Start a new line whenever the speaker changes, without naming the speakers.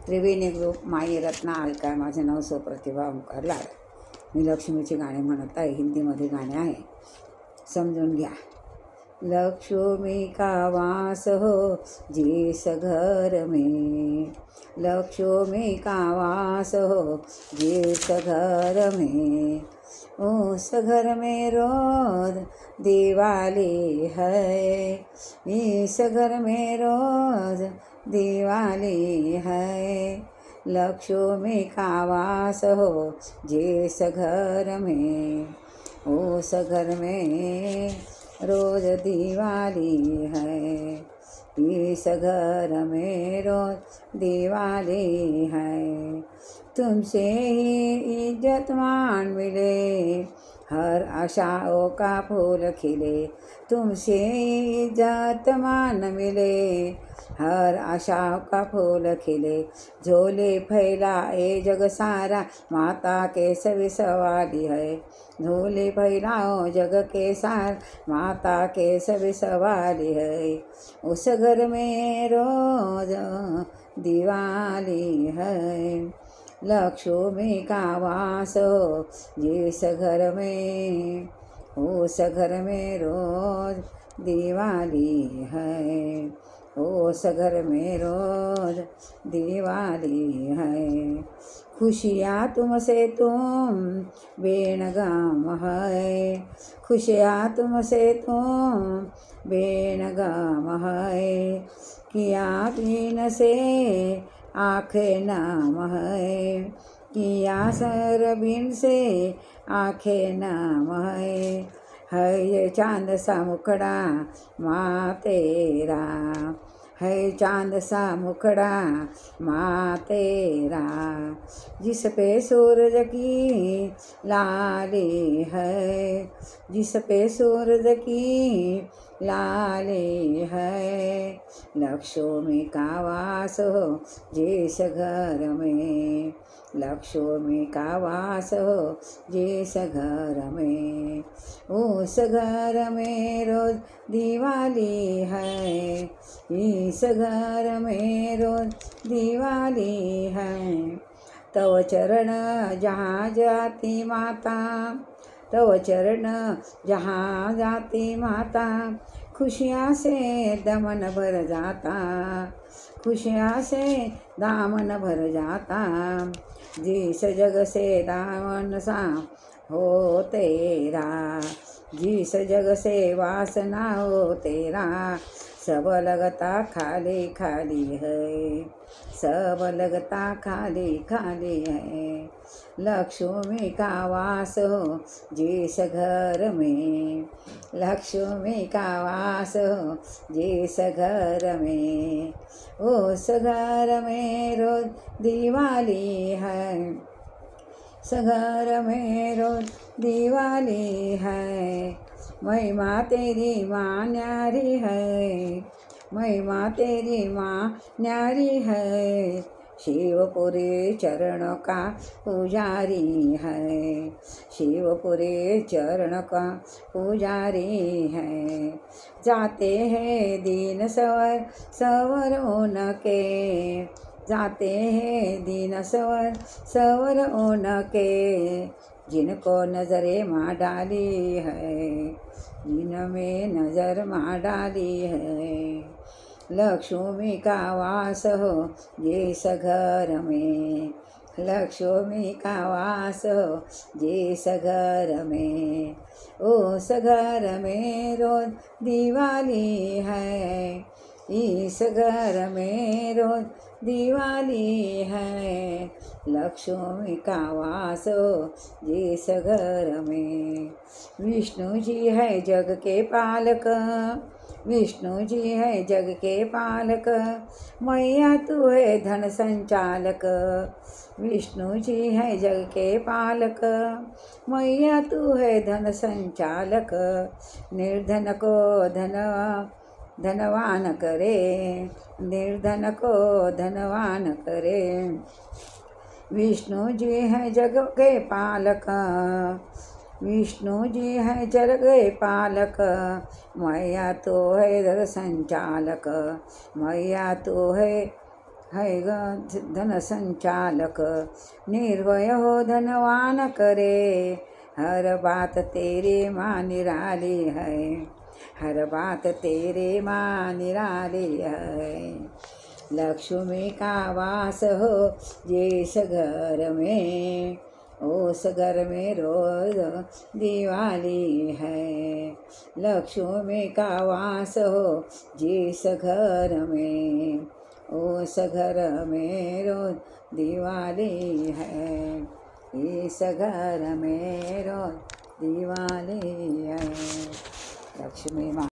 त्रिवेणी group माई रत्ना अलका. माझे नाव सुप्रतिभा ओंकार लाड. मी लक्ष्मीची गाणी म्हणत आहे. हिंदीमध्ये गाणे आहे, समजून घ्या. लक्ष्मी का वास हो जिस घर में, लक्ष्मी का वास हो जिस घर में, उस घर में रोज दिवाली है, इस घर में रोज दिवाली है। लक्ष्मी का वास हो जिस घर में, उस घर में रोज दिवाली है, इस घर में रोज दिवाली है। तुमसे ही इज्जत मान मिले, हर आशाओं का फूल खिले, तुमसे ही इज्जत मान मिले, हर आशाओं का फूल खिले। झोले फैलाए जग सारा, माता के सभी सवाली है, झोले फैलाओ जग के सार, माता के सभी सवाली है। उस घर में रोज दिवाली है, लक्ष्मी का वास हो जिस घर में, उस घर में रोज दिवाली है, उस घर में रोज दिवाली है। खुशियाँ तुमसे तुम बेनगम है, खुशियाँ तुमसे तुम बेनगम है। किया बीन से आँखें नाम है, किया सरबीन से आँखें नाम है ये चांद सा मुखड़ा माँ तेरा, है चांद सा मुखड़ा माँ तेरा, जिस पे सूरज की लाली है, जिस पे सूरज की लाली है। लक्ष्मी का वास हो जिस घर में, लक्ष्मी का वास हो जिस घर में, उस घर में रोज दिवाली है, इस घर में रोज दिवाली है। तव चरण जहाँ जाती माता, तव चरण जहाँ जाती माता, खुशियाँ से दमन भर जाता, खुशियाँ से दामन भर जाता। जिस जग से दामन सा हो तेरा, जिस जग से वासना हो तेरा, सब लगता खाली खाली है, सब लगता खाली खाली है। लक्ष्मी का वास हो जिस घर में, लक्ष्मी का वास हो जिस घर में, उस घर में रोज दिवाली है, उस घर में रोज दिवाली है। महिमा तेरी माँ न्यारी है, महिमा तेरी माँ न्यारी है, शिवपुरी चरण का पुजारी है, शिवपुरी चरण का पुजारी है। जाते हैं दिन सवर सवर उनके, जाते हैं दिन सवर सवर उनके, जिनको नजरे माँ डाली है, जिनमें नजर माँ डाली है। लक्ष्मी का वास हो जिस घर में, लक्ष्मी का वास हो जिस घर में, उस घर में रोज दिवाली है, इस घर में रोज दिवाली है। लक्ष्मी का वास हो जिस घर में। विष्णु जी है जग के पालक, विष्णु जी है जग के पालक, मैया तू है धन संचालक, विष्णु जी है जग के पालक, मैया तू है धन संचालक। निर्धन को धनवान करे, निर्धन को धनवान करे, विष्णु जी है जग के पालक, विष्णु जी है जग के पालक, मैया तो है धन संचालक, मैया तो है है धन संचालक, निर्भय हो धनवान करे, हर बात तेरे माँ निराली है, हर बात तेरे माँ निराली है। लक्ष्मी का वास हो जिस घर में, उस घर में रोज दिवाली है। लक्ष्मी का वास हो जिस घर में, उस घर में रोज दिवाली है, इस घर में रोज दिवाली है। लक्ष्मी माँ